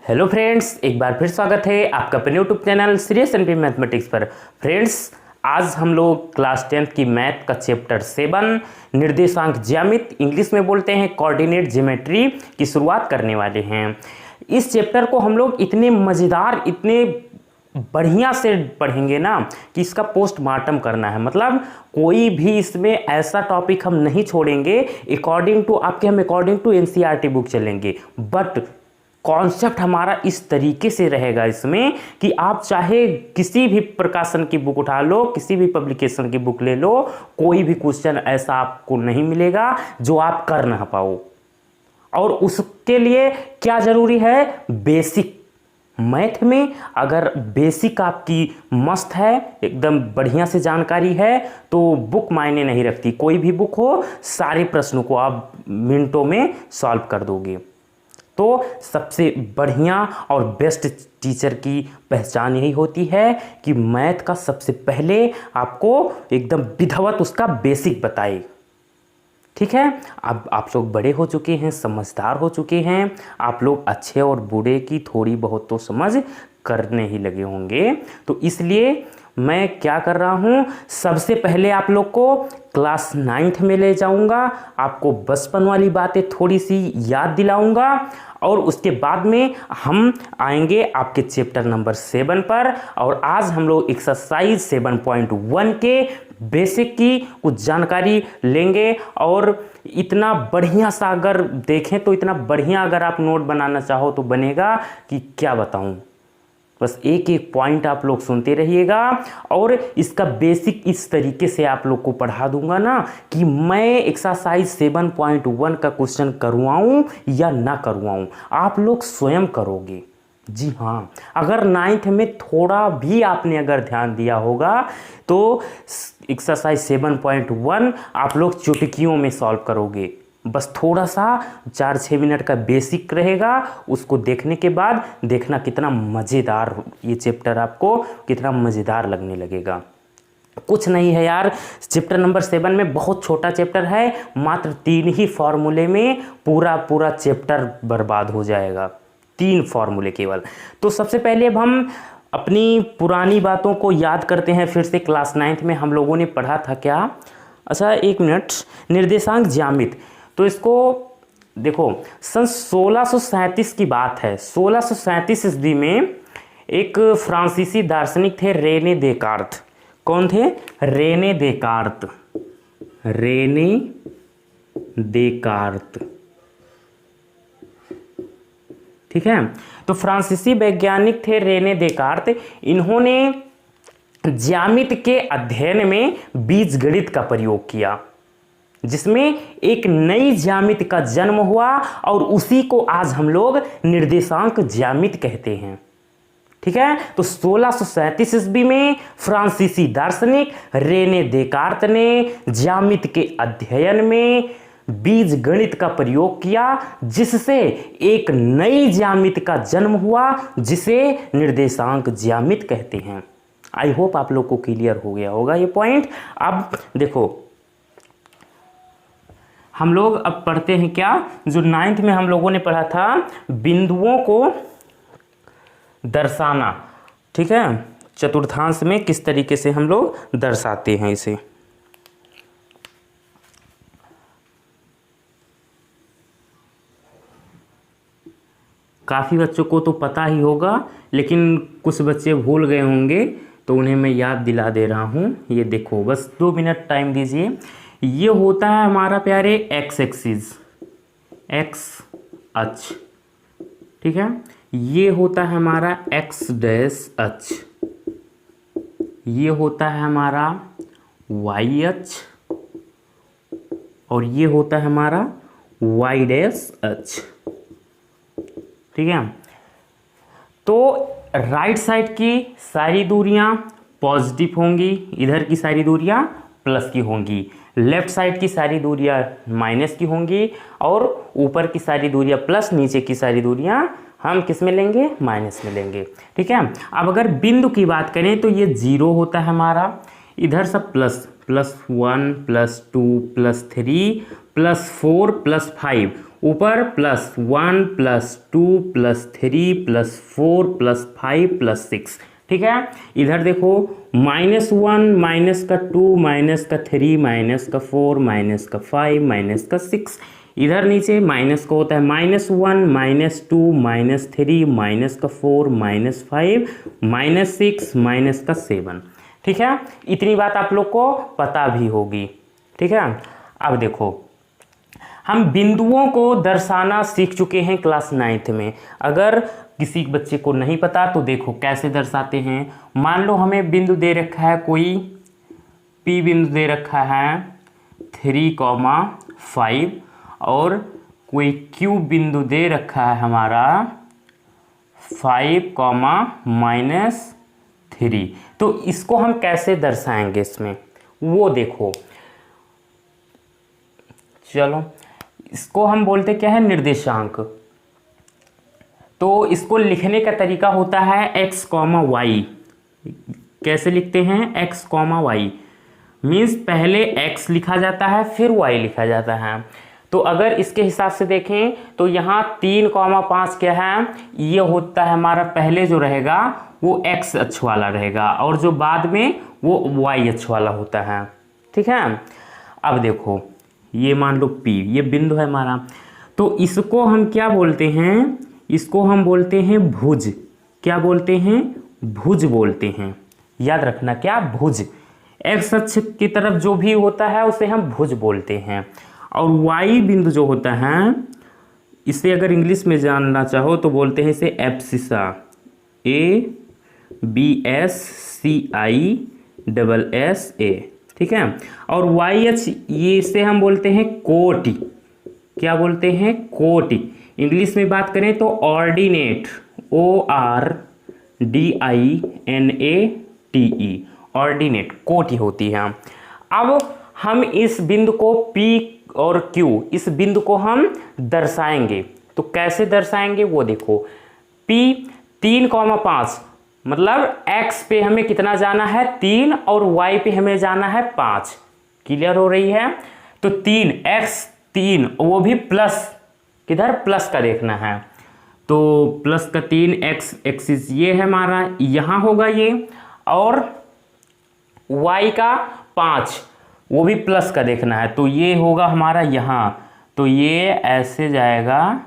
Hello friends, एक बार फिर स्वागत है आपका अपने YouTube channel serious NP mathematics पर। फ्रेंड्स, आज हम लोग क्लास 10th की मैथ का चैप्टर 7 निर्देशांक ज्यामिति, इंग्लिश में बोलते हैं कोऑर्डिनेट ज्योमेट्री की शुरुआत करने वाले हैं। इस चैप्टर को हम लोग इतने मज़ेदार, इतने बढ़िया से पढ़ेंगे ना कि इसका पोस्टमार्टम करना है। मतलब कोई भी इसमें ऐसा टॉपिक हम नहीं छोड़ेंगे। हम अकॉर्डिंग टू एनसीईआरटी बुक चलेंगे, बट कॉन्सेप्ट हमारा इस तरीके से रहेगा इसमें कि आप चाहे किसी भी प्रकाशन की बुक उठा लो, किसी भी पब्लिकेशन की बुक ले लो, कोई भी क्वेश्चन ऐसा आपको नहीं मिलेगा जो आप कर ना पाओ। और उसके लिए क्या जरूरी है? बेसिक। मैथ में अगर बेसिक आपकी मस्त है, एकदम बढ़िया से जानकारी है, तो बुक मायने नहीं रखती। कोई भी बुक हो, सारे प्रश्नों को आप मिनटों में सॉल्व कर दोगे। तो सबसे बढ़िया और बेस्ट टीचर की पहचान यही होती है कि मैथ का सबसे पहले आपको एकदम विधिवत उसका बेसिक बताए। ठीक है, अब आप लोग बड़े हो चुके हैं, समझदार हो चुके हैं, आप लोग अच्छे और बुरे की थोड़ी बहुत तो समझ करने ही लगे होंगे। तो इसलिए मैं क्या कर रहा हूँ, सबसे पहले आप लोग को क्लास 9th में ले जाऊँगा, आपको बचपन वाली बातें थोड़ी सी याद दिलाऊँगा, और उसके बाद में हम आएंगे आपके चैप्टर नंबर 7 पर। और आज हम लोग एक्सरसाइज 7.1 के बेसिक की कुछ जानकारी लेंगे। और इतना बढ़िया सा अगर देखें तो इतना बढ़िया अगर आप नोट बनाना चाहो तो बनेगा कि क्या बताऊं। बस एक एक पॉइंट आप लोग सुनते रहिएगा, और इसका बेसिक इस तरीके से आप लोग को पढ़ा दूंगा ना कि मैं एक्सरसाइज 7.1 का क्वेश्चन करवाऊं या ना करवाऊं, आप लोग स्वयं करोगे। जी हाँ, अगर 9th में थोड़ा भी आपने अगर ध्यान दिया होगा तो एक्सरसाइज 7.1 आप लोग चुटकियों में सॉल्व करोगे। बस थोड़ा सा 4-6 मिनट का बेसिक रहेगा, उसको देखने के बाद देखना कितना मज़ेदार ये चैप्टर आपको कितना मज़ेदार लगने लगेगा। कुछ नहीं है यार, चैप्टर नंबर 7 में बहुत छोटा चैप्टर है, मात्र 3 ही फॉर्मूले में पूरा चैप्टर बर्बाद हो जाएगा। 3 फॉर्मूले केवल। तो सबसे पहले अब हम अपनी पुरानी बातों को याद करते हैं फिर से। क्लास 9th में हम लोगों ने पढ़ा था क्या? अच्छा एक मिनट, निर्देशांक ज्यामिति। तो इसको देखो, सन 1637 की बात है। 1637 ईस्वी में एक फ्रांसीसी दार्शनिक थे, रेने देकार्त। कौन थे? Renee Descartes. रेने देकार्त, ठीक है। तो फ्रांसीसी वैज्ञानिक थे रेने देकार्त। इन्होंने ज्यामिति के अध्ययन में बीजगणित का प्रयोग किया, जिसमें एक नई ज्यामिति का जन्म हुआ, और उसी को आज हम लोग निर्देशांक ज्यामिति कहते हैं। ठीक है। तो 1637 ईस्वी में फ्रांसीसी दार्शनिक रेने देकार्त ने ज्यामिति के अध्ययन में बीजगणित का प्रयोग किया, जिससे एक नई ज्यामिति का जन्म हुआ, जिसे निर्देशांक ज्यामिति कहते हैं। आई होप आप लोग को क्लियर हो गया होगा ये पॉइंट। अब देखो, हम लोग अब पढ़ते हैं क्या, जो 9th में हम लोगों ने पढ़ा था, बिंदुओं को दर्शाना। ठीक है, चतुर्थांश में किस तरीके से हम लोग दर्शाते हैं इसे। काफ़ी बच्चों को तो पता ही होगा, लेकिन कुछ बच्चे भूल गए होंगे, तो उन्हें मैं याद दिला दे रहा हूँ। ये देखो, बस 2 मिनट टाइम दीजिए। ये होता है हमारा प्यारे एक्स एक्सिस, एक्स अक्ष। ठीक है, ये होता है हमारा एक्स डैश अक्ष, ये होता है हमारा वाई अक्ष, और ये होता है हमारा वाई डैश अक्ष। ठीक है। तो राइट साइड की सारी दूरियां पॉजिटिव होंगी, इधर की सारी दूरियां प्लस की होंगी, लेफ्ट साइड की सारी दूरियां माइनस की होंगी, और ऊपर की सारी दूरियां प्लस, नीचे की सारी दूरियां हम किस में लेंगे? माइनस में लेंगे। ठीक है। अब अगर बिंदु की बात करें तो ये 0 होता है हमारा, इधर सब +1 +2 +3 +4 +5, ऊपर +1 +2 +3 +4 +5 +6, ठीक है। इधर देखो -1 -2 -3 -4 -5 -6, इधर नीचे माइनस का होता है -1 -2 -3 -4 -5 -6 -7, ठीक है। इतनी बात आप लोग को पता भी होगी, ठीक है। अब देखो हम बिंदुओं को दर्शाना सीख चुके हैं क्लास 9th में। अगर किसी बच्चे को नहीं पता तो देखो कैसे दर्शाते हैं। मान लो हमें बिंदु दे रखा है, कोई P बिंदु दे रखा है 3,5 और कोई Q बिंदु दे रखा है हमारा 5, -3। तो इसको हम कैसे दर्शाएंगे इसमें, वो देखो। चलो इसको हम बोलते क्या है, निर्देशांक। तो इसको लिखने का तरीका होता है x, y। कैसे लिखते हैं, x, y मीन्स पहले x लिखा जाता है फिर y लिखा जाता है। तो अगर इसके हिसाब से देखें तो यहाँ 3,5 क्या है, ये होता है हमारा पहले जो रहेगा वो x अक्ष वाला रहेगा और जो बाद में वो y अक्ष वाला होता है, ठीक है। अब देखो ये मान लो P, ये बिंदु है हमारा, तो इसको हम क्या बोलते हैं, इसको हम बोलते हैं भुज। क्या बोलते हैं, भुज बोलते हैं। याद रखना क्या, भुज। एक्स अक्ष की तरफ जो भी होता है उसे हम भुज बोलते हैं। और वाई बिंदु जो होता है, इसे अगर इंग्लिश में जानना चाहो तो बोलते हैं इसे एब्सिसा, ABSCISSA, ठीक है। और वाई अक्ष, ये इसे हम बोलते हैं कोटि। क्या बोलते हैं, कोटि। इंग्लिश में बात करें तो ऑर्डिनेट, ORDINATE, ऑर्डिनेट, कोटि होती है। अब हम इस बिंदु को P और Q, इस बिंदु को हम दर्शाएंगे। तो कैसे दर्शाएंगे वो देखो। P 3,5 मतलब x पे हमें कितना जाना है 3 और y पे हमें जाना है 5। क्लियर हो रही है। तो 3x 3, वो भी प्लस, किधर प्लस का देखना है। तो प्लस का 3x एक्सिस ये है हमारा, यहाँ होगा ये, और y का 5 वो भी प्लस का देखना है, तो ये होगा हमारा यहाँ। तो ये ऐसे जाएगा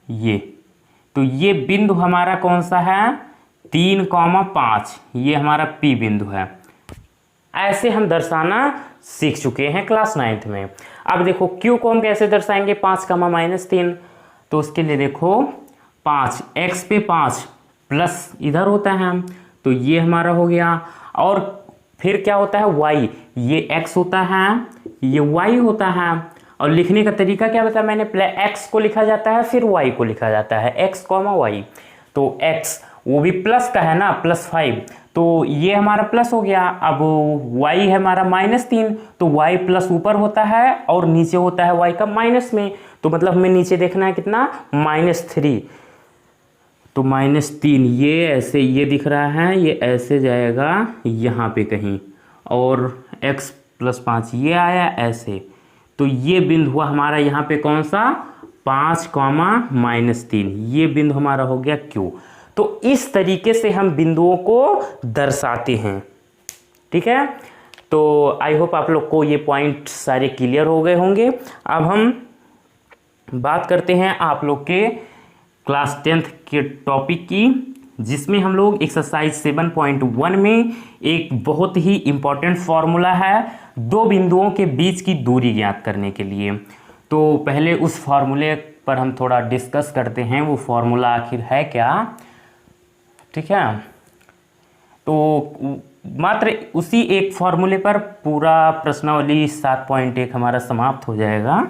ये। तो ये बिंदु हमारा कौन सा है, 3,5, ये हमारा P बिंदु है। ऐसे हम दर्शाना सीख चुके हैं क्लास 9th में। अब देखो Q को हम कैसे दर्शाएंगे, 5, -3। तो उसके लिए देखो 5, x पे 5 प्लस इधर होता है, तो ये हमारा हो गया। और फिर क्या होता है, y, ये x होता है, ये y होता है। और लिखने का तरीका क्या बताया मैंने, पहले x को लिखा जाता है फिर y को लिखा जाता है, x, y। तो x वो भी प्लस का है ना, +5, तो ये हमारा प्लस हो गया। अब y है हमारा -3, तो y प्लस ऊपर होता है और नीचे होता है y का माइनस में। तो मतलब हमें नीचे देखना है कितना, -3। तो -3 ये ऐसे, ये दिख रहा है, ये ऐसे जाएगा यहाँ पे कहीं, और x + 5 ये आया ऐसे। तो ये बिंदु हुआ हमारा यहाँ पे कौन सा, 5, -3, ये बिंदु हमारा हो गया Q। तो इस तरीके से हम बिंदुओं को दर्शाते हैं, ठीक है। तो आई होप आप लोग को ये पॉइंट सारे क्लियर हो गए होंगे। अब हम बात करते हैं आप लोग के क्लास 10th के टॉपिक की, जिसमें हम लोग एक्सरसाइज 7.1 में एक बहुत ही इम्पॉर्टेंट फॉर्मूला है दो बिंदुओं के बीच की दूरी ज्ञात करने के लिए। तो पहले उस फॉर्मूले पर हम थोड़ा डिस्कस करते हैं, वो फॉर्मूला आखिर है क्या, ठीक है। तो मात्र उसी एक फॉर्मूले पर पूरा प्रश्नावली 7.1 हमारा समाप्त हो जाएगा।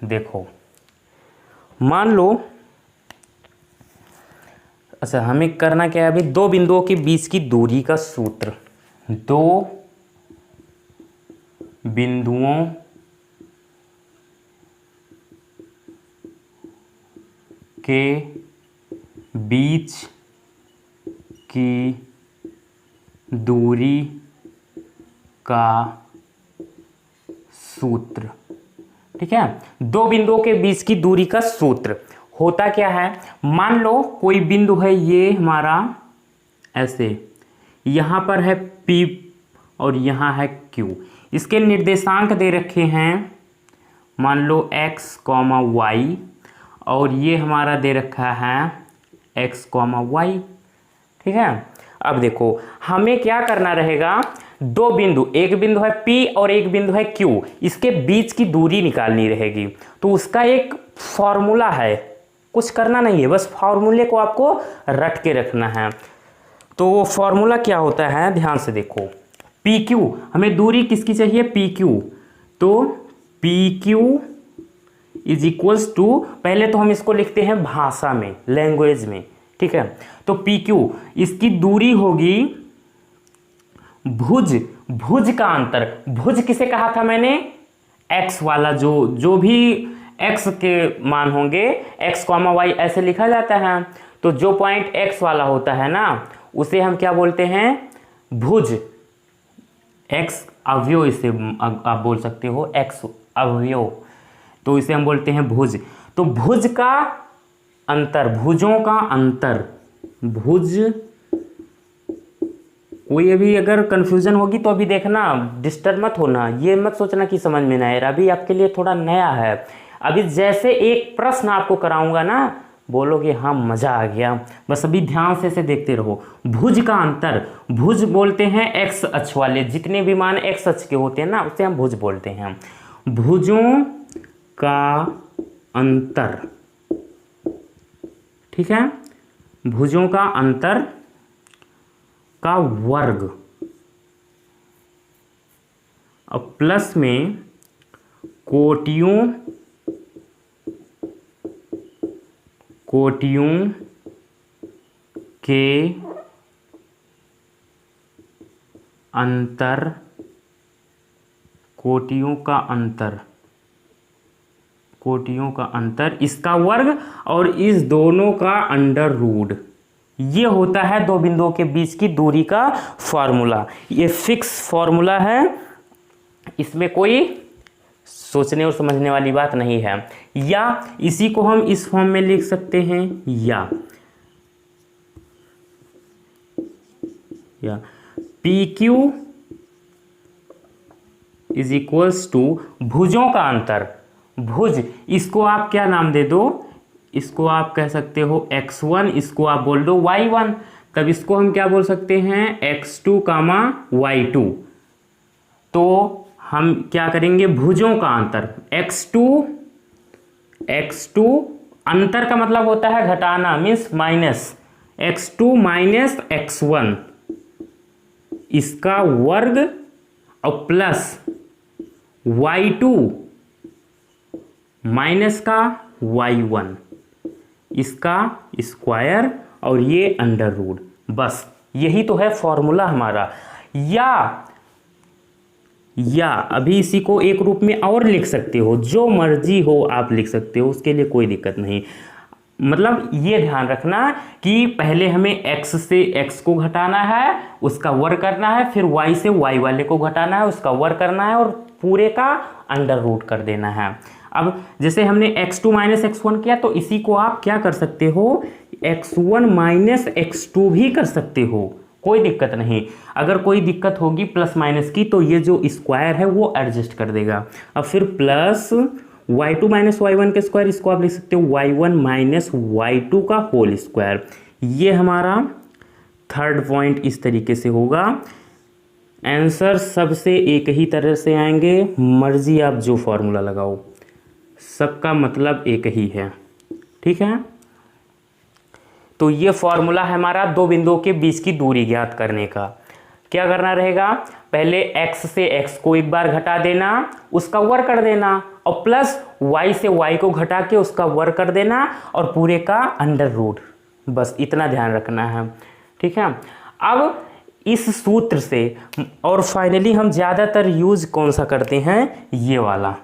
देखो मान लो, अच्छा हमें करना क्या है अभी, दो बिंदुओं के बीच की दूरी का सूत्र। दो बिंदुओं के बीच की दूरी का सूत्र। ठीक है, दो बिंदुओं के बीच की दूरी का सूत्र होता क्या है, मान लो कोई बिंदु है ये हमारा ऐसे, यहाँ पर है P और यहाँ है Q, इसके निर्देशांक दे रखे हैं मान लो x, y और ये हमारा दे रखा है x, y। ठीक है, अब देखो हमें क्या करना रहेगा, दो बिंदु, एक बिंदु है P और एक बिंदु है Q, इसके बीच की दूरी निकालनी रहेगी। तो उसका एक फॉर्मूला है, कुछ करना नहीं है, बस फॉर्मूले को आपको रट के रखना है। तो वो फॉर्मूला क्या होता है, ध्यान से देखो, PQ, हमें दूरी किसकी चाहिए, PQ। तो PQ इज इक्वल्स टू, पहले तो हम इसको लिखते हैं भाषा में, लैंग्वेज में। ठीक है, तो PQ इसकी दूरी होगी भुज, भुज का अंतर, भुज किसे कहा था मैंने, x वाला, जो भी x के मान होंगे x, y ऐसे लिखा जाता है। तो जो पॉइंट x वाला होता है ना, उसे हम क्या बोलते हैं, भुज। x अवयव, इसे आप बोल सकते हो x अवयव, तो इसे हम बोलते हैं भुज। तो भुज का अंतर, भुजों का अंतर, भुज, कोई अभी अगर कंफ्यूजन होगी तो अभी देखना, डिस्टर्ब मत होना, ये मत सोचना कि समझ में ना आए, अभी आपके लिए थोड़ा नया है। अभी जैसे एक प्रश्न आपको कराऊंगा ना, बोलोगे हाँ मजा आ गया, बस अभी ध्यान से इसे देखते रहो। भुज का अंतर, भुज बोलते हैं x अक्ष वाले, जितने भी मान x अक्ष के होते हैं ना, उसे हम भुज बोलते हैं। भुजों का अंतर, ठीक है, भुजों का अंतर का वर्ग, और प्लस में कोटियों के अंतर, कोटियों का अंतर, इसका वर्ग और इस दोनों का अंडर रूट। ये होता है दो बिंदुओं के बीच की दूरी का फॉर्मूला। ये फिक्स फॉर्मूला है, इसमें कोई सोचने और समझने वाली बात नहीं है। या इसी को हम इस फॉर्म में लिख सकते हैं, या PQ इज इक्वल्स टू भुजों का अंतर, भुज, इसको आप क्या नाम दे दो, इसको आप कह सकते हो x1, इसको आप बोल दो y1, तब इसको हम क्या बोल सकते हैं, x2, y2। तो हम क्या करेंगे, भुजों का अंतर, x2 अंतर का मतलब होता है घटाना, means minus, x2 minus x1 इसका वर्ग और प्लस y2 माइनस का y1 इसका स्क्वायर और ये अंडर रूट। बस यही तो है फॉर्मूला हमारा। या अभी इसी को एक रूप में और लिख सकते हो, जो मर्जी हो आप लिख सकते हो, उसके लिए कोई दिक्कत नहीं। मतलब ये ध्यान रखना कि पहले हमें x से x को घटाना है, उसका वर्ग करना है, फिर y से y वाले को घटाना है, उसका वर्ग करना है, और पूरे का अंडर रूट कर देना है। अब जैसे हमने x2 माइनस x1 किया, तो इसी को आप क्या कर सकते हो, x1 माइनस x2 भी कर सकते हो, कोई दिक्कत नहीं। अगर कोई दिक्कत होगी प्लस माइनस की, तो ये जो स्क्वायर है वो एडजस्ट कर देगा। अब फिर प्लस y2 माइनस y1 के स्क्वायर, इसको आप लिख सकते हो y1 माइनस y2 का होल स्क्वायर। ये हमारा थर्ड पॉइंट इस तरीके से होगा। आंसर सबसे एक ही तरह से आएंगे, मर्जी आप जो फॉर्मूला लगाओ, सबका मतलब एक ही है। ठीक है, तो ये फॉर्मूला है हमारा दो बिंदुओं के बीच की दूरी ज्ञात करने का। क्या करना रहेगा, पहले x से x को एक बार घटा देना, उसका वर्ग कर देना, और प्लस y से y को घटा के उसका वर्ग कर देना, और पूरे का अंडर रूट। बस इतना ध्यान रखना है। ठीक है, अब इस सूत्र से, और फाइनली हम ज़्यादातर यूज कौन सा करते हैं, ये वाला,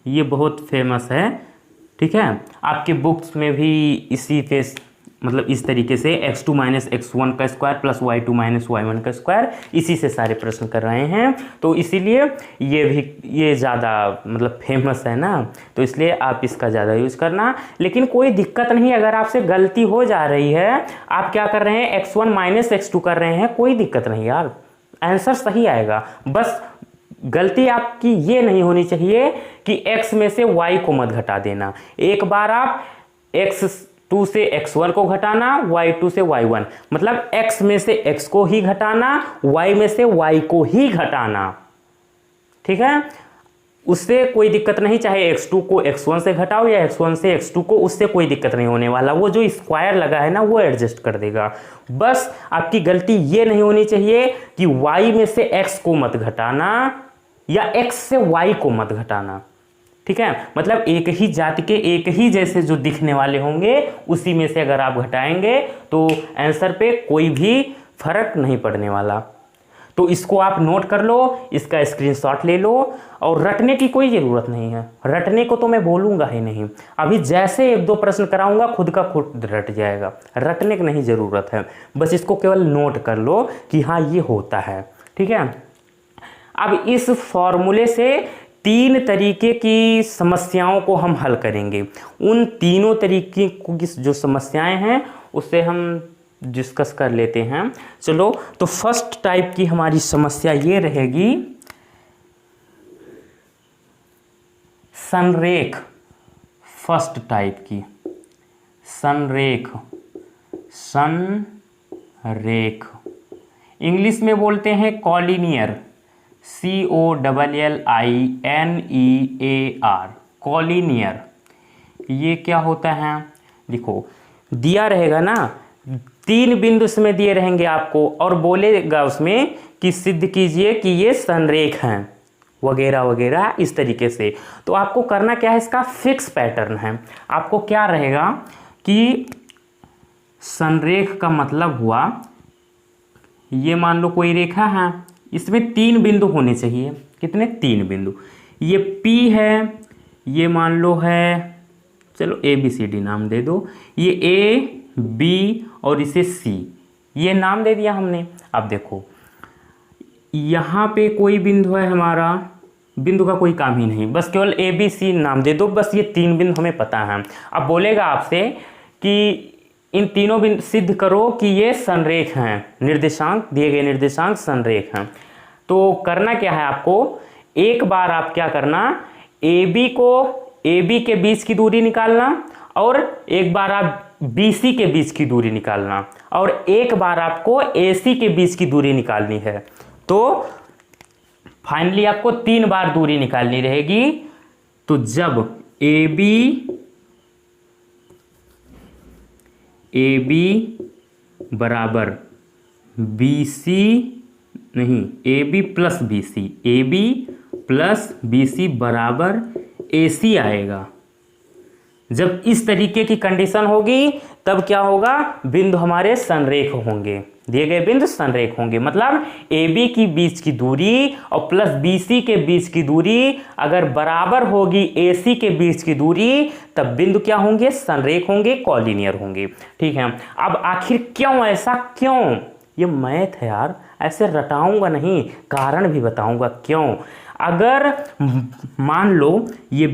ये बहुत फेमस है। ठीक है, आपके बुक्स में भी इसी पे मतलब इस तरीके से x2 माइनस x1 का square plus y2 minus y1 का स्क्वायर, इसी से सारे प्रश्न कर रहे हैं। तो इसीलिए ये ज़्यादा मतलब फेमस है ना, तो इसलिए आप इसका ज़्यादा यूज़ करना। लेकिन कोई दिक्कत नहीं, अगर आपसे गलती हो जा रही है, आप क्या कर रहे हैं x1 माइनस x2 कर रहे हैं, कोई दिक्कत नहीं यार, आंसर सही आएगा। बस गलती आपकी ये नहीं होनी चाहिए कि x में से y को मत घटा देना। एक बार आप x2 से x1 को घटाना, y2 से y1, मतलब x में से x को ही घटाना, y में से y को ही घटाना, ठीक है। उससे कोई दिक्कत नहीं, चाहे x2 को x1 से घटाओ या x1 से x2 को, उससे कोई दिक्कत नहीं होने वाला। वो जो स्क्वायर लगा है ना वो एडजस्ट कर देगा। बस आपकी गलती ये नहीं होनी चाहिए कि y में से x को मत घटाना या x से y को मत घटाना, ठीक है। मतलब एक ही जाति के एक ही जैसे जो दिखने वाले होंगे उसी में से अगर आप घटाएंगे तो आंसर पे कोई भी फर्क नहीं पड़ने वाला। तो इसको आप नोट कर लो, इसका स्क्रीनशॉट ले लो, और रटने की कोई ज़रूरत नहीं है। रटने को तो मैं बोलूँगा ही नहीं, अभी जैसे एक दो प्रश्न कराऊंगा खुद का खुद रट जाएगा, रटने की नहीं ज़रूरत है। बस इसको केवल नोट कर लो कि हाँ ये होता है, ठीक है। अब इस फॉर्मूले से 3 तरीके की समस्याओं को हम हल करेंगे। उन तीनों तरीके की जो समस्याएं हैं उससे हम डिस्कस कर लेते हैं। चलो, तो फर्स्ट टाइप की हमारी समस्या ये रहेगी, संरेख। फर्स्ट टाइप की संरेख, संरेख इंग्लिश में बोलते हैं कॉलिनियर, COLLINEAR, कॉलिनियर। ये क्या होता है, देखो दिया रहेगा ना, 3 बिंदु उसमें दिए रहेंगे आपको, और बोलेगा उसमें कि सिद्ध कीजिए कि ये संरेख हैं वगैरह वगैरह इस तरीके से। तो आपको करना क्या है, इसका फिक्स पैटर्न है। आपको क्या रहेगा कि संरेख का मतलब हुआ, ये मान लो कोई रेखा है, इसमें 3 बिंदु होने चाहिए। कितने? 3 बिंदु। ये P है, ये मान लो है, चलो ABCD नाम दे दो, ये A B और इसे C, ये नाम दे दिया हमने। अब देखो यहाँ पे कोई बिंदु है हमारा, बिंदु का कोई काम ही नहीं, बस केवल ABC नाम दे दो, बस ये 3 बिंदु हमें पता है। अब बोलेगा आपसे कि इन तीनों बिंदु सिद्ध करो कि ये संरेख हैं, निर्देशांक दिए गए निर्देशांक संरेख हैं। तो करना क्या है आपको, एक बार आप क्या करना, AB के बीच की दूरी निकालना, और एक बार आप BC के बीच की दूरी निकालना, और एक बार आपको AC के बीच की दूरी निकालनी है। तो फाइनली आपको 3 बार दूरी निकालनी रहेगी। तो जब AB बराबर BC, नहीं AB प्लस BC बराबर AC आएगा। जब इस तरीके की कंडीशन होगी तब क्या होगा, बिंदु हमारे संरेख होंगे, दिए गए बिंदु संरेख होंगे। मतलब AB की बीच की दूरी और प्लस BC के बीच की दूरी अगर बराबर होगी AC के बीच की दूरी, तब बिंदु क्या होंगे, संरेख होंगे, कॉलिनियर होंगे, ठीक है। अब आखिर क्यों ऐसा, क्यों, ये मैथ है यार, ऐसे रटाऊंगा नहीं, कारण भी बताऊंगा क्यों। अगर मान लो ये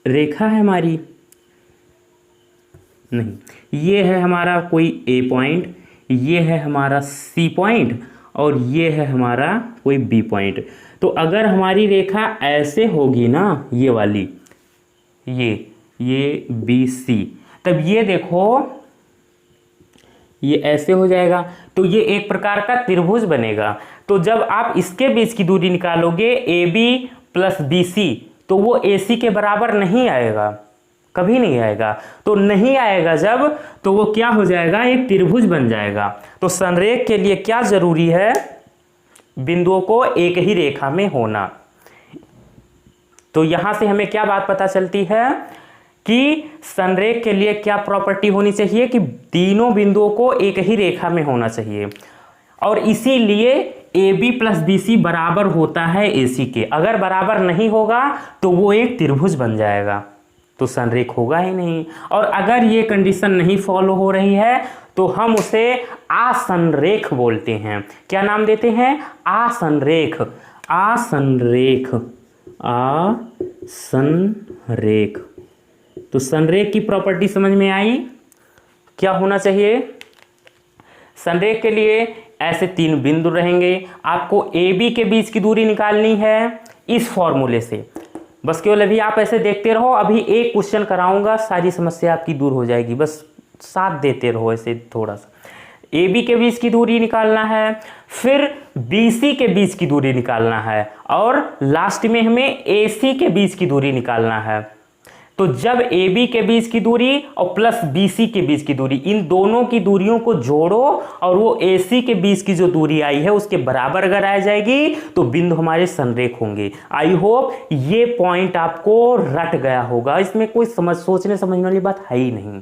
रेखा है हमारी, नहीं ये है हमारा कोई A पॉइंट, ये है हमारा C पॉइंट, और ये है हमारा कोई B पॉइंट। तो अगर हमारी रेखा ऐसे होगी ना, ये वाली, ये BC, तब ये देखो ये ऐसे हो जाएगा, तो ये एक प्रकार का त्रिभुज बनेगा। तो जब आप इसके बीच की दूरी निकालोगे AB प्लस BC, तो वो AC के बराबर नहीं आएगा, कभी नहीं आएगा। तो नहीं आएगा जब, तो वो क्या हो जाएगा, एक त्रिभुज बन जाएगा। तो संरेख के लिए क्या जरूरी है, बिंदुओं को एक ही रेखा में होना। तो यहां से हमें क्या बात पता चलती है कि संरेख के लिए क्या प्रॉपर्टी होनी चाहिए कि तीनों बिंदुओं को एक ही रेखा में होना चाहिए, और इसीलिए AB प्लस BC बराबर होता है AC के। अगर बराबर नहीं होगा तो वो एक त्रिभुज बन जाएगा, तो संरेख होगा ही नहीं। और अगर ये कंडीशन नहीं फॉलो हो रही है तो हम उसे असंरेख बोलते हैं। क्या नाम देते हैं? असंरेख। असंरेख, असंरेख। तो संरेख की प्रॉपर्टी समझ में आई? क्या होना चाहिए? संरेख के लिए ऐसे 3 बिंदु रहेंगे। आपको ए बी के बीच की दूरी निकालनी है इस फॉर्मूले से। बस केवल अभी आप ऐसे देखते रहो, अभी एक क्वेश्चन कराऊंगा, सारी समस्या आपकी दूर हो जाएगी। बस साथ देते रहो ऐसे थोड़ा सा। ए बी के बीच की दूरी निकालना है, फिर बी सी के बीच की दूरी निकालना है, और लास्ट में हमें ए सी के बीच की दूरी निकालना है। तो जब ए बी के बीच की दूरी और प्लस बी सी के बीच की दूरी, इन दोनों की दूरियों को जोड़ो और वो ए सी के बीच की जो दूरी आई है उसके बराबर अगर आ जाएगी तो बिंदु हमारे संरेख होंगे। आई होप ये पॉइंट आपको रट गया होगा, इसमें कोई सोचने समझने वाली बात है ही नहीं।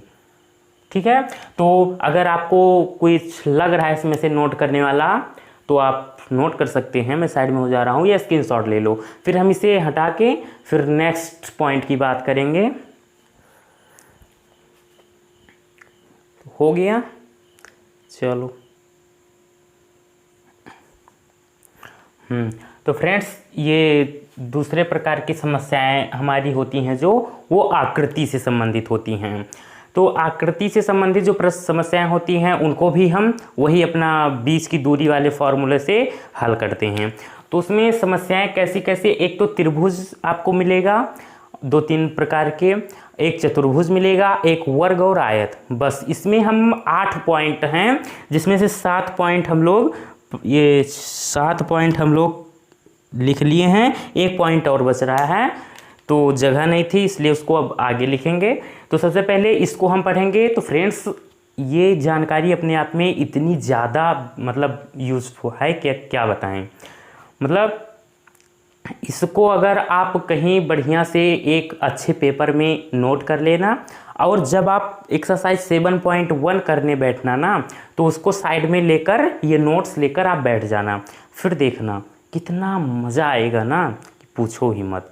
ठीक है, तो अगर आपको कुछ लग रहा है इसमें से नोट करने वाला तो आप नोट कर सकते हैं। मैं साइड में हो जा रहा हूँ, या स्क्रीनशॉट ले लो, फिर हम इसे हटा के फिर नेक्स्ट पॉइंट की बात करेंगे। हो गया, चलो। तो फ्रेंड्स, ये दूसरे प्रकार की समस्याएं हमारी होती हैं जो वो आकृति से संबंधित होती हैं। तो आकृति से संबंधित जो समस्याएं होती हैं उनको भी हम वही अपना बीच की दूरी वाले फॉर्मूले से हल करते हैं। तो उसमें समस्याएं कैसी कैसी, एक तो त्रिभुज आपको मिलेगा 2-3 प्रकार के, एक चतुर्भुज मिलेगा, एक वर्ग और आयत। बस इसमें हम 8 पॉइंट हैं, जिसमें से 7 पॉइंट हम लोग लिख लिए हैं। एक पॉइंट और बच रहा है, तो जगह नहीं थी इसलिए उसको अब आगे लिखेंगे। तो सबसे पहले इसको हम पढ़ेंगे। तो फ्रेंड्स, ये जानकारी अपने आप में इतनी ज़्यादा मतलब यूज़फुल है कि क्या बताएं। मतलब इसको अगर आप कहीं बढ़िया से एक अच्छे पेपर में नोट कर लेना, और जब आप एक्सरसाइज 7.1 करने बैठना ना, तो उसको साइड में लेकर ये नोट्स लेकर आप बैठ जाना, फिर देखना कितना मज़ा आएगा ना कि पूछो ही मत।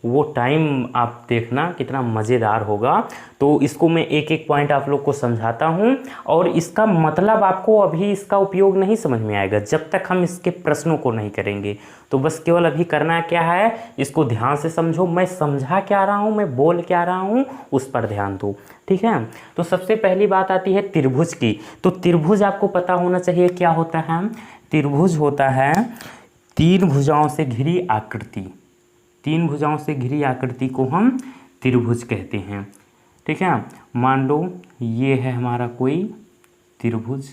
वो टाइम आप देखना कितना मज़ेदार होगा। तो इसको मैं एक एक पॉइंट आप लोग को समझाता हूँ, और इसका मतलब आपको अभी इसका उपयोग नहीं समझ में आएगा जब तक हम इसके प्रश्नों को नहीं करेंगे। तो बस केवल अभी करना क्या है, इसको ध्यान से समझो, मैं समझा क्या रहा हूँ, मैं बोल क्या रहा हूँ, उस पर ध्यान दो। ठीक है, तो सबसे पहली बात आती है त्रिभुज की। तो त्रिभुज आपको पता होना चाहिए क्या होता है। त्रिभुज होता है 3 भुजाओं से घिरी आकृति। 3 भुजाओं से घिरी आकृति को हम त्रिभुज कहते हैं। ठीक है, मान लो ये है हमारा कोई त्रिभुज।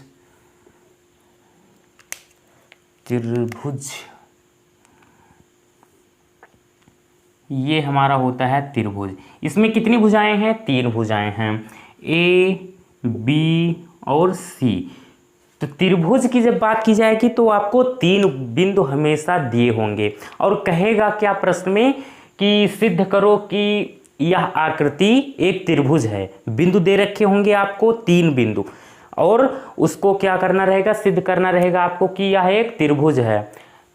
ये हमारा होता है त्रिभुज। इसमें कितनी भुजाएं हैं? 3 भुजाएं हैं, ए बी और सी। तो त्रिभुज की जब बात की जाएगी तो आपको 3 बिंदु हमेशा दिए होंगे, और कहेगा क्या प्रश्न में कि सिद्ध करो कि यह आकृति एक त्रिभुज है। बिंदु दे रखे होंगे आपको 3 बिंदु, और उसको क्या करना रहेगा, सिद्ध करना रहेगा आपको कि यह एक त्रिभुज है।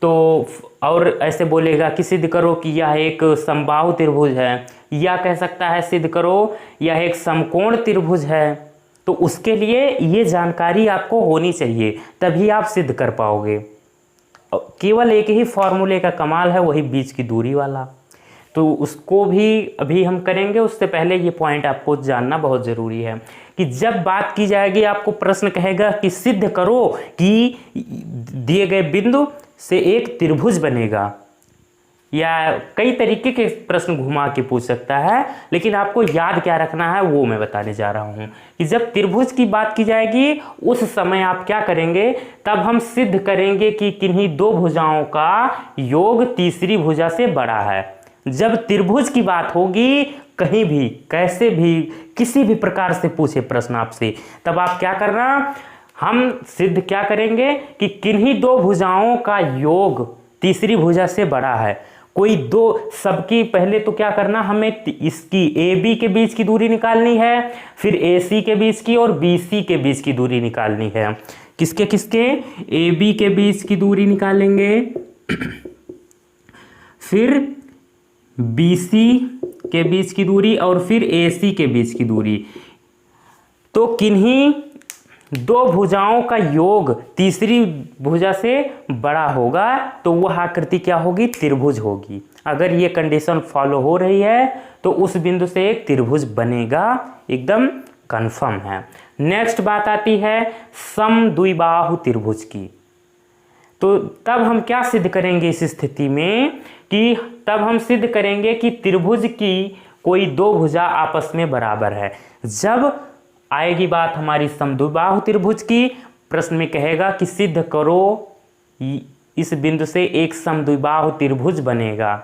तो और ऐसे बोलेगा कि सिद्ध करो कि यह एक समबाहु त्रिभुज है, या कह सकता है सिद्ध करो यह एक समकोण त्रिभुज है। तो उसके लिए ये जानकारी आपको होनी चाहिए, तभी आप सिद्ध कर पाओगे। केवल एक ही फॉर्मूले का कमाल है, वही बीच की दूरी वाला। तो उसको भी अभी हम करेंगे, उससे पहले ये पॉइंट आपको जानना बहुत ज़रूरी है कि जब बात की जाएगी, आपको प्रश्न कहेगा कि सिद्ध करो कि दिए गए बिंदु से एक त्रिभुज बनेगा, या कई तरीके के प्रश्न घुमा के पूछ सकता है, लेकिन आपको याद क्या रखना है वो मैं बताने जा रहा हूँ कि जब त्रिभुज की बात की जाएगी उस समय आप क्या करेंगे, तब हम सिद्ध करेंगे कि किन्हीं 2 भुजाओं का योग तीसरी भुजा से बड़ा है। जब त्रिभुज की बात होगी, कहीं भी कैसे भी किसी भी प्रकार से पूछे प्रश्न आपसे, तब आप क्या करना, हम सिद्ध क्या करेंगे कि किन्हीं 2 भुजाओं का योग तीसरी भुजा से बड़ा है। कोई 2 सबकी, पहले तो क्या करना, हमें इसकी ए बी के बीच की दूरी निकालनी है, फिर ए सी के बीच की और बी सी के बीच की दूरी निकालनी है। किसके किसके? ए बी के बीच की दूरी निकालेंगे, फिर बी सी के बीच की दूरी और फिर AC के बीच की दूरी, तो किन्हीं दो भुजाओं का योग तीसरी भुजा से बड़ा होगा तो वह आकृति क्या होगी? त्रिभुज होगी। अगर ये कंडीशन फॉलो हो रही है तो उस बिंदु से एक त्रिभुज बनेगा, एकदम कंफर्म है। नेक्स्ट बात आती है समद्विबाहु त्रिभुज की। तो तब हम क्या सिद्ध करेंगे इस स्थिति में कि तब हम सिद्ध करेंगे कि त्रिभुज की कोई दो भुजा आपस में बराबर है। जब आएगी बात हमारी समद्विबाहु त्रिभुज की, प्रश्न में कहेगा कि सिद्ध करो इस बिंदु से एक समद्विबाहु त्रिभुज बनेगा,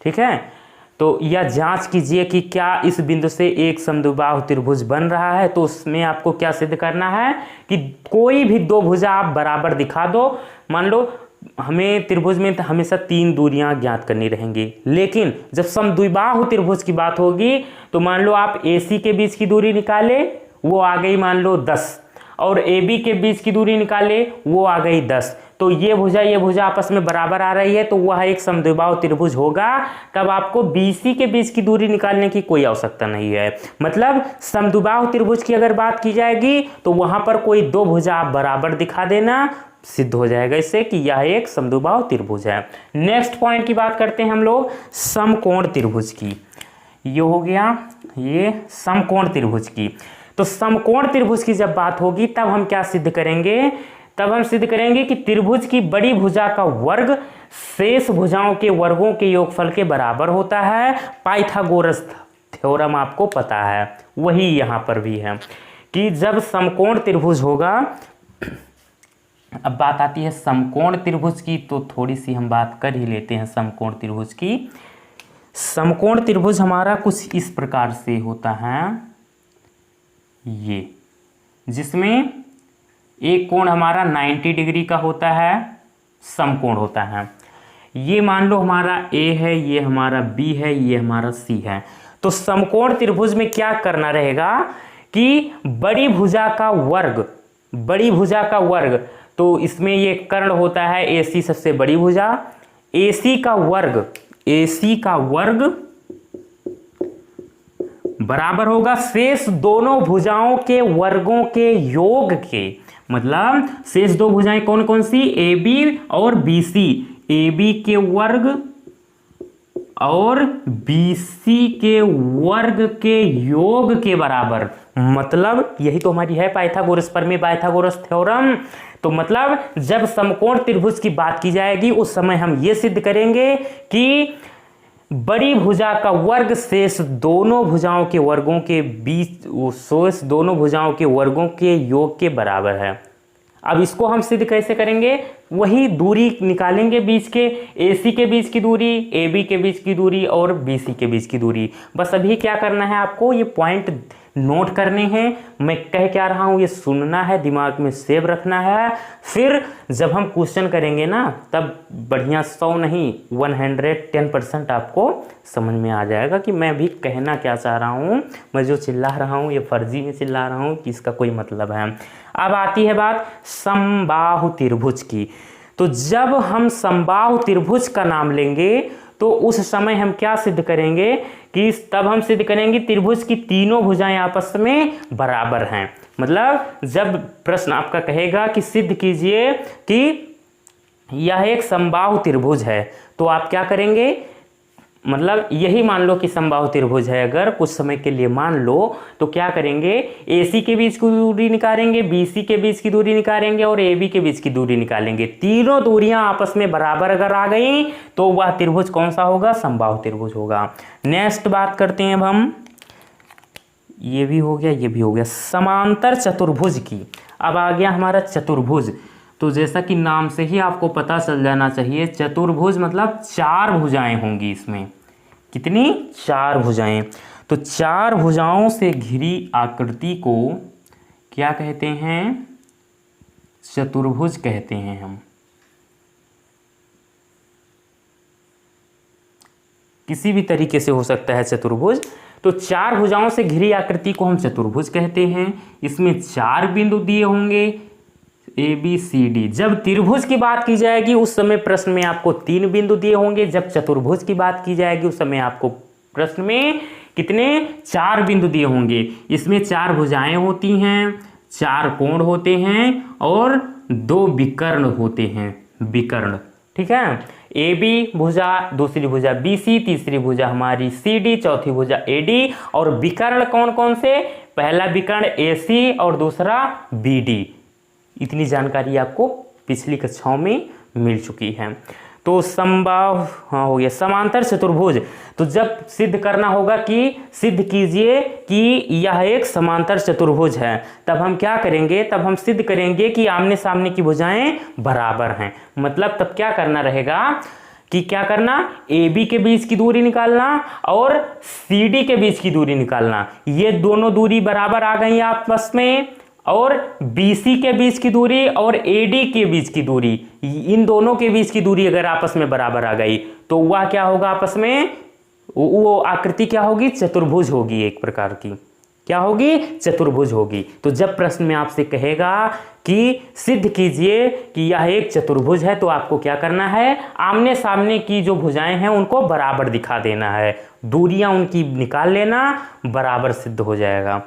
ठीक है। तो यह जांच कीजिए कि क्या इस बिंदु से एक समद्विबाहु त्रिभुज बन रहा है। तो उसमें आपको क्या सिद्ध करना है कि कोई भी दो भुजा आप बराबर दिखा दो। मान लो हमें त्रिभुज में हमेशा 3 दूरियां ज्ञात करनी रहेंगी, लेकिन जब समद्विबाहु त्रिभुज की बात होगी तो मान लो आप AC के बीच की दूरी निकाले, वो आ गई मान लो 10, और AB के बीच की दूरी निकाले, वो आ गई 10। तो ये भुजा आपस में बराबर आ रही है तो वह एक समद्विबाहु त्रिभुज होगा। तब आपको BC के बीच की दूरी निकालने की कोई आवश्यकता नहीं है। मतलब समद्विबाहु त्रिभुज की अगर बात की जाएगी तो वहां पर कोई दो भुजा आप बराबर दिखा देना, सिद्ध हो जाएगा इससे कि यह एक समद्विबाहु त्रिभुज है। नेक्स्ट पॉइंट की बात करते हैं हम लोग समकोण त्रिभुज की। ये हो गया ये समकोण त्रिभुज की। तो समकोण त्रिभुज की जब बात होगी तब हम क्या सिद्ध करेंगे? तब हम सिद्ध करेंगे कि त्रिभुज की बड़ी भुजा का वर्ग शेष भुजाओं के वर्गों के योगफल के बराबर होता है। पाइथागोरस थ्योरम आपको पता है, वही यहाँ पर भी है कि जब समकोण त्रिभुज होगा। अब बात आती है समकोण त्रिभुज की, तो थोड़ी सी हम बात कर ही लेते हैं समकोण त्रिभुज की। समकोण त्रिभुज हमारा कुछ इस प्रकार से होता है, ये जिसमें एक कोण हमारा 90 डिग्री का होता है, समकोण होता है। ये मान लो हमारा A है, ये हमारा B है, ये हमारा C है। तो समकोण त्रिभुज में क्या करना रहेगा कि बड़ी भुजा का वर्ग, तो इसमें ये कर्ण होता है AC सबसे बड़ी भुजा, AC का वर्ग बराबर होगा शेष दोनों भुजाओं के वर्गों के योग के। मतलब शेष दो भुजाएं कौन कौन सी? AB और BC, AB के वर्ग और BC के वर्ग के योग के बराबर। मतलब यही तो हमारी है पाइथागोरस प्रमेय, पाइथागोरस थ्योरम। तो मतलब जब समकोण त्रिभुज की बात की जाएगी उस समय हम ये सिद्ध करेंगे कि बड़ी भुजा का वर्ग शेष दोनों भुजाओं के वर्गों के बीच, शेष दोनों भुजाओं के वर्गों के योग के बराबर है। अब इसको हम सिद्ध कैसे करेंगे? वही दूरी निकालेंगे बीच के, AC के बीच की दूरी, AB के बीच की दूरी और BC के बीच की दूरी। बस अभी क्या करना है आपको, ये पॉइंट नोट करने हैं। मैं कह क्या रहा हूँ ये सुनना है, दिमाग में सेव रखना है। फिर जब हम क्वेश्चन करेंगे ना तब बढ़िया 100 नहीं 110% आपको समझ में आ जाएगा कि मैं भी कहना क्या चाह रहा हूँ। मैं जो चिल्ला रहा हूँ ये फर्जी में चिल्ला रहा हूँ कि इसका कोई मतलब है। अब आती है बात समबाहु त्रिभुज की। तो जब हम समबाहु त्रिभुज का नाम लेंगे तो उस समय हम क्या सिद्ध करेंगे कि तब हम सिद्ध करेंगे त्रिभुज की तीनों भुजाएं आपस में बराबर हैं। मतलब जब प्रश्न आपका कहेगा कि सिद्ध कीजिए कि यह एक समबाहु त्रिभुज है, तो आप क्या करेंगे? मतलब यही मान लो कि समबाहु त्रिभुज है, अगर कुछ समय के लिए मान लो तो क्या करेंगे? AC के बीच की दूरी निकालेंगे, BC के बीच की दूरी निकालेंगे और AB के बीच की दूरी निकालेंगे। तीनों दूरियां आपस में बराबर अगर आ गई तो वह त्रिभुज कौन सा होगा? समबाहु त्रिभुज होगा। नेक्स्ट बात करते हैं अब हम, ये भी हो गया, ये भी हो गया, समांतर चतुर्भुज की। अब आ गया हमारा चतुर्भुज। तो जैसा कि नाम से ही आपको पता चल जाना चाहिए, चतुर्भुज मतलब 4 भुजाएं होंगी इसमें। कितनी? 4 भुजाएं। तो 4 भुजाओं से घिरी आकृति को क्या कहते हैं? चतुर्भुज कहते हैं हम। किसी भी तरीके से हो सकता है चतुर्भुज। तो 4 भुजाओं से घिरी आकृति को हम चतुर्भुज कहते हैं। इसमें 4 बिंदु दिए होंगे ABCD। जब त्रिभुज की बात की जाएगी उस समय प्रश्न में आपको 3 बिंदु दिए होंगे। जब चतुर्भुज की बात की जाएगी उस समय आपको प्रश्न में कितने 4 बिंदु दिए होंगे, इसमें 4 भुजाएं होती हैं, 4 कोण होते हैं और 2 विकर्ण होते हैं, विकर्ण। ठीक है, ए बी भुजा, दूसरी भुजा बी सी, तीसरी भुजा हमारी सी डी, चौथी भुजा ए डी, और विकर्ण कौन कौन से, पहला विकर्ण ए सी और दूसरा बी डी। इतनी जानकारी आपको पिछली कक्षाओं में मिल चुकी है। तो समबाहु, हाँ हो गया, समांतर चतुर्भुज। तो जब सिद्ध करना होगा कि सिद्ध कीजिए कि यह एक समांतर चतुर्भुज है, तब हम क्या करेंगे, तब हम सिद्ध करेंगे कि आमने सामने की भुजाएं बराबर हैं। मतलब तब क्या करना रहेगा कि क्या करना, ए बी के बीच की दूरी निकालना और सी डी के बीच की दूरी निकालना। ये दोनों दूरी बराबर आ गई आपस में, और BC के बीच की दूरी और AD के बीच की दूरी, इन दोनों के बीच की दूरी अगर आपस में बराबर आ गई तो वह क्या होगा, आपस में वो आकृति क्या होगी, चतुर्भुज होगी, एक प्रकार की क्या होगी, चतुर्भुज होगी। तो जब प्रश्न में आपसे कहेगा कि सिद्ध कीजिए कि यह एक चतुर्भुज है, तो आपको क्या करना है, आमने सामने की जो भुजाएं हैं उनको बराबर दिखा देना है, दूरियां उनकी निकाल लेना, बराबर सिद्ध हो जाएगा।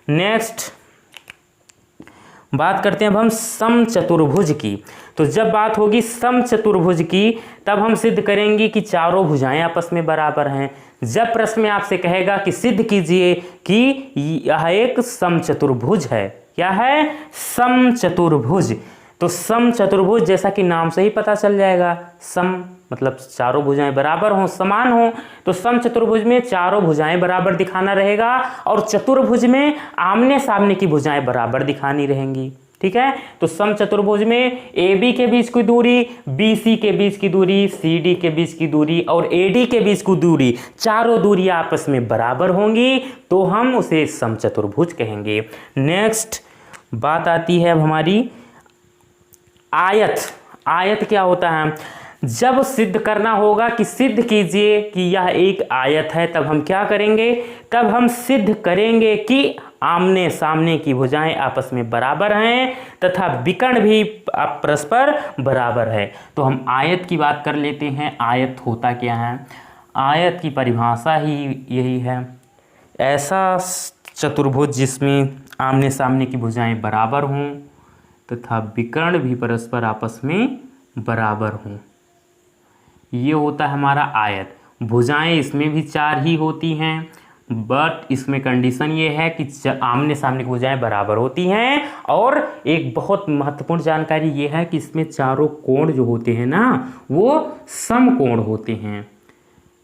नेक्स्ट बात करते हैं अब हम समचतुर्भुज की। तो जब बात होगी समचतुर्भुज की, तब हम सिद्ध करेंगे कि चारों भुजाएं आपस में बराबर हैं। जब प्रश्न में आपसे कहेगा कि सिद्ध कीजिए कि यह एक समचतुर्भुज है, क्या है, समचतुर्भुज। तो समचतुर्भुज जैसा कि नाम से ही पता चल जाएगा, सम मतलब चारों भुजाएं बराबर हों, समान हों। तो समचतुर्भुज में चारों भुजाएं बराबर दिखाना रहेगा और चतुर्भुज में आमने सामने की भुजाएं बराबर दिखानी रहेंगी। ठीक है, तो समचतुर्भुज में ए बी के बीच की दूरी, बी सी के बीच की दूरी, सी डी के बीच की दूरी और ए डी के बीच की दूरी, चारों दूरियां आपस में बराबर होंगी, तो हम उसे समचतुर्भुज कहेंगे। नेक्स्ट बात आती है अब हमारी आयत। आयत क्या होता है, जब सिद्ध करना होगा कि सिद्ध कीजिए कि यह एक आयत है, तब हम क्या करेंगे, तब हम सिद्ध करेंगे कि आमने सामने की भुजाएं आपस में बराबर हैं तथा विकर्ण भी परस्पर बराबर है। तो हम आयत की बात कर लेते हैं। आयत होता क्या है, आयत की परिभाषा ही यही है, ऐसा चतुर्भुज जिसमें आमने सामने की भुजाएं बराबर हों तथा विकर्ण भी परस्पर आपस में बराबर हों, ये होता है हमारा आयत। भुजाएं इसमें भी 4 ही होती हैं, बट इसमें कंडीशन ये है कि आमने सामने की भुजाएं बराबर होती हैं। और एक बहुत महत्वपूर्ण जानकारी ये है कि इसमें चारों कोण जो होते हैं ना, वो समकोण होते हैं।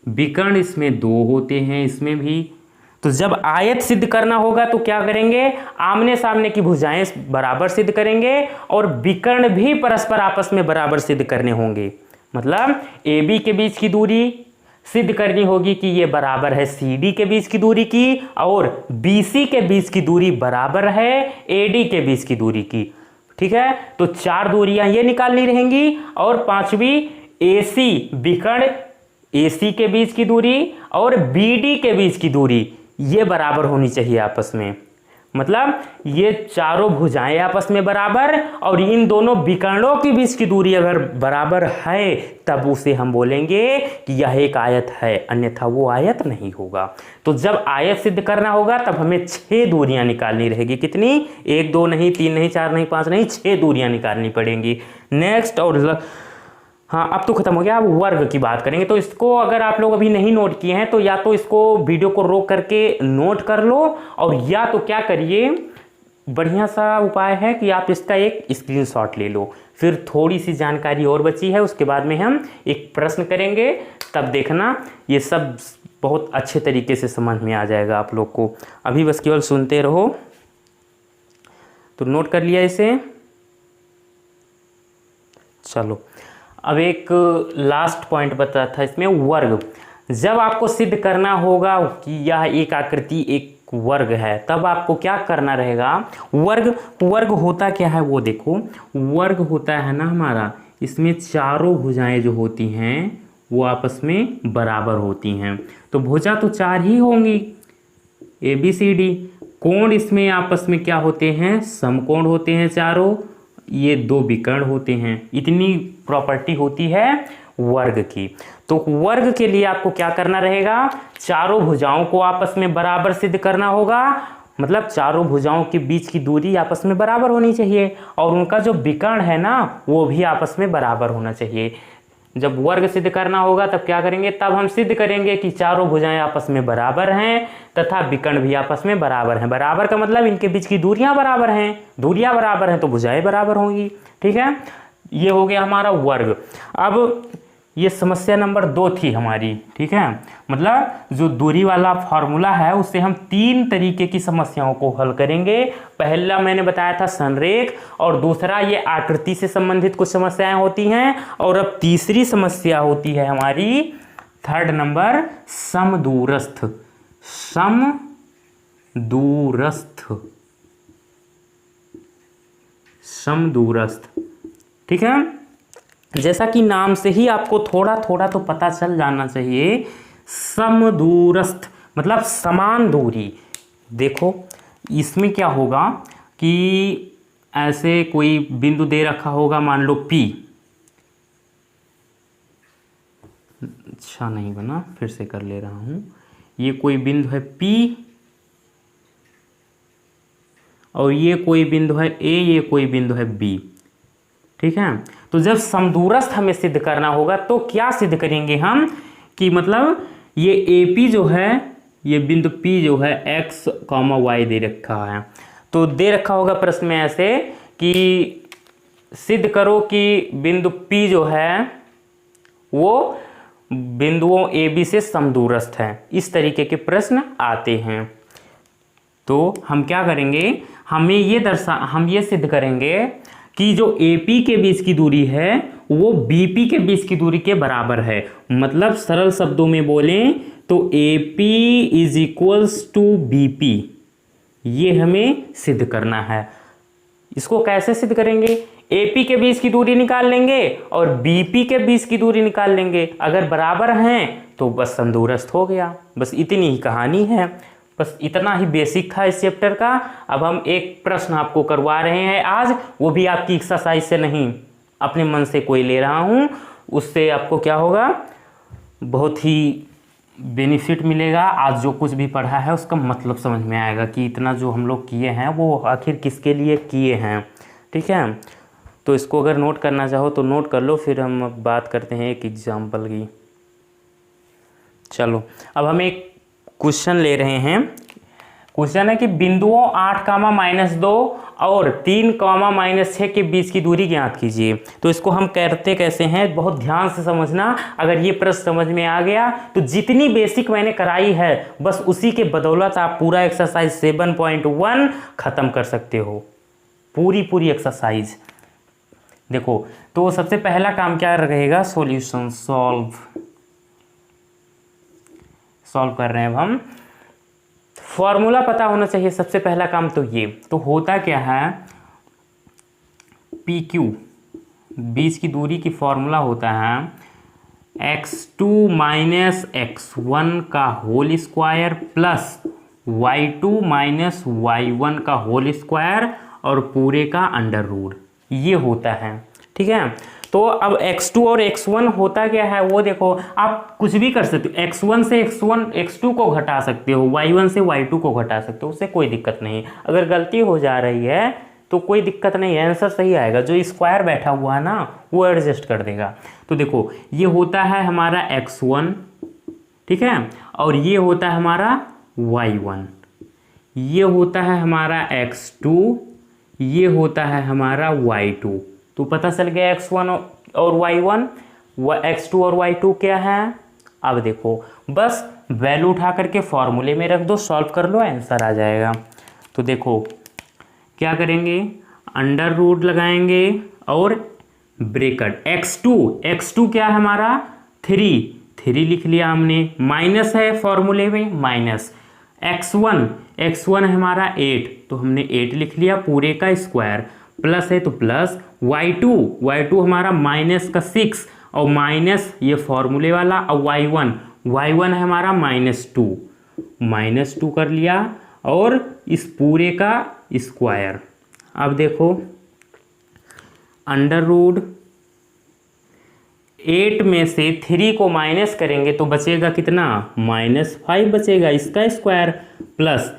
विकर्ण इसमें 2 होते हैं, इसमें भी। तो जब आयत सिद्ध करना होगा तो क्या करेंगे, आमने सामने की भुजाएं बराबर सिद्ध करेंगे और विकर्ण भी परस्पर आपस में बराबर सिद्ध करने होंगे। मतलब ए बी के बीच की दूरी सिद्ध करनी होगी कि ये बराबर है सी डी के बीच की दूरी की, और बी सी के बीच की दूरी बराबर है ए डी के बीच की दूरी की। ठीक है, तो 4 दूरियां ये निकालनी रहेंगी, और 5वीं ए सी विकर्ण ए सी के बीच की दूरी और बी डी के बीच की दूरी ये बराबर होनी चाहिए आपस में। मतलब ये चारों भुजाएं आपस में बराबर, और इन दोनों विकर्णों के बीच की दूरी अगर बराबर है तब उसे हम बोलेंगे कि यह एक आयत है, अन्यथा वो आयत नहीं होगा। तो जब आयत सिद्ध करना होगा तब हमें 6 दूरियां निकालनी रहेगी। कितनी, 1 2 नहीं, 3 नहीं, 4 नहीं, 5 नहीं, 6 दूरियां निकालनी पड़ेंगी। नेक्स्ट, और हाँ अब तो खत्म हो गया, अब वर्ग की बात करेंगे। तो इसको अगर आप लोग अभी नहीं नोट किए हैं तो या तो इसको वीडियो को रोक करके नोट कर लो, और या तो क्या करिए, बढ़िया सा उपाय है कि आप इसका एक स्क्रीनशॉट ले लो। फिर थोड़ी सी जानकारी और बची है, उसके बाद में हम एक प्रश्न करेंगे, तब देखना ये सब बहुत अच्छे तरीके से समझ में आ जाएगा आप लोग को। अभी बस केवल सुनते रहो। तो नोट कर लिया इसे, चलो अब एक लास्ट पॉइंट बता था इसमें, वर्ग। जब आपको सिद्ध करना होगा कि यह एक आकृति एक वर्ग है, तब आपको क्या करना रहेगा, वर्ग होता क्या है वो देखो। वर्ग होता है ना हमारा, इसमें चारों भुजाएं जो होती हैं वो आपस में बराबर होती हैं। तो भुजा तो 4 ही होंगी, ए बी सी डी। कोण इसमें आपस में क्या होते हैं, समकोण होते हैं चारों, ये 2 विकर्ण होते हैं। इतनी प्रॉपर्टी होती है वर्ग की। तो वर्ग के लिए आपको क्या करना रहेगा, चारों भुजाओं को आपस में बराबर सिद्ध करना होगा, मतलब चारों भुजाओं के बीच की दूरी आपस में बराबर होनी चाहिए और उनका जो विकर्ण है ना वो भी आपस में बराबर होना चाहिए। जब वर्ग सिद्ध करना होगा तब क्या करेंगे, तब हम सिद्ध करेंगे कि चारों भुजाएं आपस में बराबर हैं तथा विकर्ण भी आपस में बराबर हैं। बराबर का मतलब इनके बीच की दूरियां बराबर हैं, दूरियां बराबर हैं तो भुजाएं बराबर होंगी। ठीक है, ये हो गया हमारा वर्ग। अब ये समस्या नंबर 2 थी हमारी। ठीक है, मतलब जो दूरी वाला फॉर्मूला है उससे हम 3 तरीके की समस्याओं को हल करेंगे। पहला मैंने बताया था संरेख, और दूसरा ये आकृति से संबंधित कुछ समस्याएं होती हैं, और अब तीसरी समस्या होती है हमारी 3rd नंबर समदूरस्थ। समदूरस्थ। ठीक है, जैसा कि नाम से ही आपको थोड़ा थोड़ा तो पता चल जाना चाहिए, समदूरस्थ मतलब समान दूरी। देखो इसमें क्या होगा कि ऐसे कोई बिंदु दे रखा होगा, मान लो P। अच्छा नहीं बना, फिर से कर ले रहा हूं। ये कोई बिंदु है P और ये कोई बिंदु है A, ये कोई बिंदु है B। ठीक है, तो जब समदूरस्थ हमें सिद्ध करना होगा तो क्या सिद्ध करेंगे हम कि मतलब ये AP जो है, ये बिंदु P जो है x, y दे रखा है, तो दे रखा होगा प्रश्न में ऐसे कि सिद्ध करो कि बिंदु P जो है वो बिंदुओं AB से समदूरस्थ है। इस तरीके के प्रश्न आते हैं। तो हम क्या करेंगे, हम ये सिद्ध करेंगे कि जो AP के बीच की दूरी है वो BP के बीच की दूरी के बराबर है। मतलब सरल शब्दों में बोलें तो AP is equals to BP, ये हमें सिद्ध करना है। इसको कैसे सिद्ध करेंगे, AP के बीच की दूरी निकाल लेंगे और BP के बीच की दूरी निकाल लेंगे, अगर बराबर हैं तो बस समदूरस्थ हो गया। बस इतनी ही कहानी है, बस इतना ही बेसिक था इस चैप्टर का। अब हम एक प्रश्न आपको करवा रहे हैं आज, वो भी आपकी एक्सरसाइज से नहीं, अपने मन से कोई ले रहा हूँ। उससे आपको क्या होगा, बहुत ही बेनिफिट मिलेगा। आज जो कुछ भी पढ़ा है उसका मतलब समझ में आएगा कि इतना जो हम लोग किए हैं वो आखिर किसके लिए किए हैं। ठीक है, तो इसको अगर नोट करना चाहो तो नोट कर लो, फिर हम अब बात करते हैं एक एग्जाम्पल की। चलो अब हम एक क्वेश्चन ले रहे हैं। क्वेश्चन है कि बिंदुओं 8, -2 और 3, -6 के बीच की दूरी ज्ञात कीजिए। तो इसको हम करते कैसे हैं, बहुत ध्यान से समझना। अगर ये प्रश्न समझ में आ गया तो जितनी बेसिक मैंने कराई है बस उसी के बदौलत आप पूरा एक्सरसाइज 7.1 खत्म कर सकते हो, पूरी एक्सरसाइज। देखो तो सबसे पहला काम क्या रहेगा, सॉल्यूशन सॉल्व कर रहे हैं। अब हम फॉर्मूला पता होना चाहिए सबसे पहला काम। तो ये तो होता क्या है, PQ बीच की दूरी की फॉर्मूला होता है x2 - x1 का whole square plus y2 - y1 का होल स्क्वायर और पूरे का अंडर रूट, ये होता है। ठीक है, तो अब x2 और x1 होता क्या है वो देखो, आप कुछ भी कर सकते हो। x1 से x2 को घटा सकते हो, y1 से y2 को घटा सकते हो, उससे कोई दिक्कत नहीं। अगर गलती हो जा रही है तो कोई दिक्कत नहीं है, आंसर सही आएगा। जो स्क्वायर बैठा हुआ है ना वो एडजस्ट कर देगा। तो देखो ये होता है हमारा x1, ठीक है, और ये होता है हमारा y1, ये होता है हमारा x2, ये होता है हमारा y2। तो पता चल गया x1 और y1, x2 और y2 क्या है। अब देखो बस वैल्यू उठा करके फॉर्मूले में रख दो, सॉल्व कर लो, आंसर आ जाएगा। तो देखो क्या करेंगे, अंडर रूट लगाएंगे और ब्रैकेट x2 क्या है हमारा 3 लिख लिया हमने, माइनस है फॉर्मूले में माइनस, x1 है हमारा 8 तो हमने 8 लिख लिया पूरे का स्क्वायर, प्लस है तो प्लस, y2 हमारा -6 और माइनस ये फॉर्मूले वाला, और y1 है हमारा -2 कर लिया और इस पूरे का स्क्वायर। अब देखो अंडर रूट 8 में से 3 को माइनस करेंगे तो बचेगा कितना, -5 बचेगा, इसका स्क्वायर प्लस,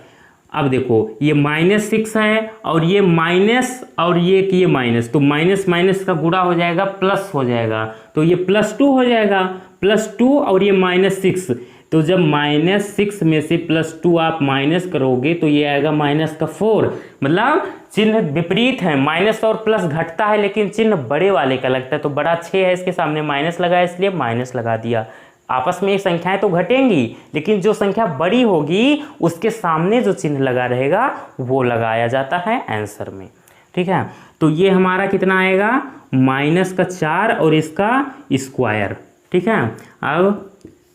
अब देखो ये -6 है और ये माइनस और ये माइनस, तो माइनस माइनस का गुणा हो जाएगा प्लस हो जाएगा, तो ये +2 हो जाएगा, +2 और ये -6, तो जब -6 में से +2 आप माइनस करोगे तो ये आएगा -4, मतलब चिन्ह विपरीत है, माइनस और प्लस घटता है लेकिन चिन्ह बड़े वाले का लगता है, तो बड़ा 6 है, इसके सामने माइनस लगाया इसलिए माइनस लगा दिया। आपस में ये संख्याएं तो घटेंगी लेकिन जो संख्या बड़ी होगी उसके सामने जो चिन्ह लगा रहेगा वो लगाया जाता है आंसर में, ठीक है। तो ये हमारा कितना आएगा, -4 और इसका स्क्वायर, ठीक है। अब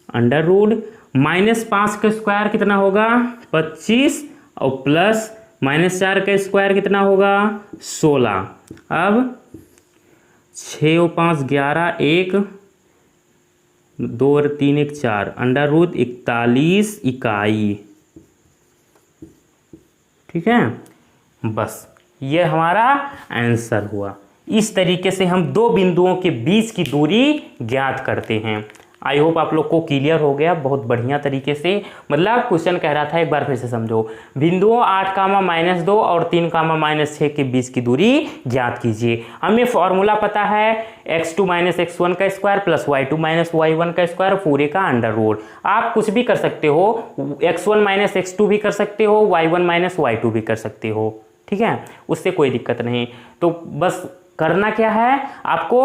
अंडर रूट -5 का स्क्वायर कितना होगा 25 और प्लस -4 का स्क्वायर कितना होगा 16, अब 6 और 5 11, 1 2 और 3 1 4, अंडर रूट 41 इकाई, ठीक है। बस ये हमारा आंसर हुआ। इस तरीके से हम दो बिंदुओं के बीच की दूरी ज्ञात करते हैं। आई होप आप लोग को क्लियर हो गया बहुत बढ़िया तरीके से। मतलब क्वेश्चन कह रहा था, एक बार फिर से समझो, बिंदुओं 8, -2 और 3, -6 के बीच की दूरी ज्ञात कीजिए। हमें फॉर्मूला पता है x2 - x1 का स्क्वायर प्लस y2 - y1 का स्क्वायर पूरे का अंडर रूट। आप कुछ भी कर सकते हो, x1 - x2 भी कर सकते हो, y1 - y2 भी कर सकते हो, ठीक है, उससे कोई दिक्कत नहीं। तो बस करना क्या है, आपको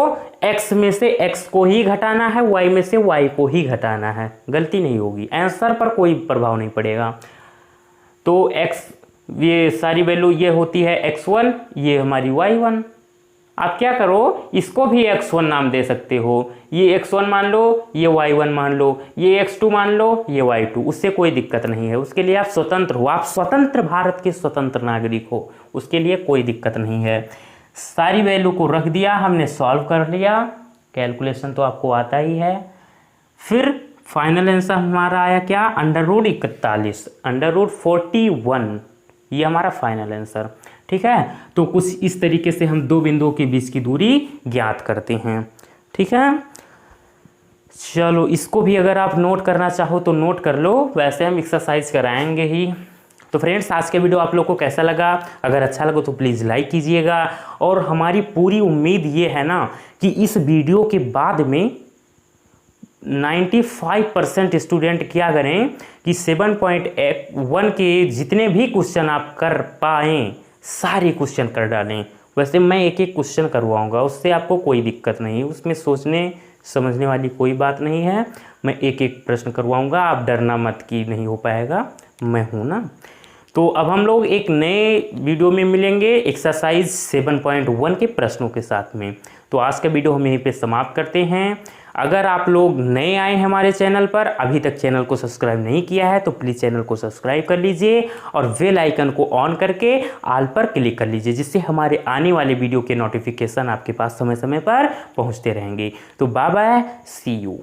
x में से x को ही घटाना है, y में से y को ही घटाना है, गलती नहीं होगी, आंसर पर कोई प्रभाव नहीं पड़ेगा। तो x ये सारी वैल्यू ये होती है x1, ये हमारी y1। आप क्या करो, इसको भी x1 नाम दे सकते हो, ये x1 मान लो, ये y1 मान लो, ये x2 मान लो, ये y2, उससे कोई दिक्कत नहीं है। उसके लिए आप स्वतंत्र हो, आप स्वतंत्र भारत के स्वतंत्र नागरिक हो, उसके लिए कोई दिक्कत नहीं है। सारी वैल्यू को रख दिया, हमने सॉल्व कर लिया, कैलकुलेशन तो आपको आता ही है। फिर फाइनल आंसर हमारा आया क्या, √41, √41, ये हमारा फाइनल आंसर, ठीक है। तो कुछ इस तरीके से हम दो बिंदुओं के बीच की दूरी ज्ञात करते हैं, ठीक है। चलो इसको भी अगर आप नोट करना चाहो तो नोट कर लो, वैसे हम एक्सरसाइज कराएंगे ही। तो फ्रेंड्स आज का वीडियो आप लोग को कैसा लगा, अगर अच्छा लगा तो प्लीज़ लाइक कीजिएगा। और हमारी पूरी उम्मीद ये है ना कि इस वीडियो के बाद में 95% स्टूडेंट क्या करें कि 7.1 के जितने भी क्वेश्चन आप कर पाएँ सारे क्वेश्चन कर डालें। वैसे मैं एक एक क्वेश्चन करवाऊंगा, उससे आपको कोई दिक्कत नहीं, उसमें सोचने समझने वाली कोई बात नहीं है। मैं एक एक प्रश्न करवाऊंगा, आप डरना मत कि नहीं हो पाएगा, मैं हूँ ना। तो अब हम लोग एक नए वीडियो में मिलेंगे एक्सरसाइज 7.1 के प्रश्नों के साथ में। तो आज का वीडियो हम यहीं पे समाप्त करते हैं। अगर आप लोग नए आए हैं हमारे चैनल पर, अभी तक चैनल को सब्सक्राइब नहीं किया है तो प्लीज़ चैनल को सब्सक्राइब कर लीजिए और बेल आइकन को ऑन करके ऑल पर क्लिक कर लीजिए, जिससे हमारे आने वाले वीडियो के नोटिफिकेशन आपके पास समय समय पर पहुंचते रहेंगे। तो बाय बाय, सी यू।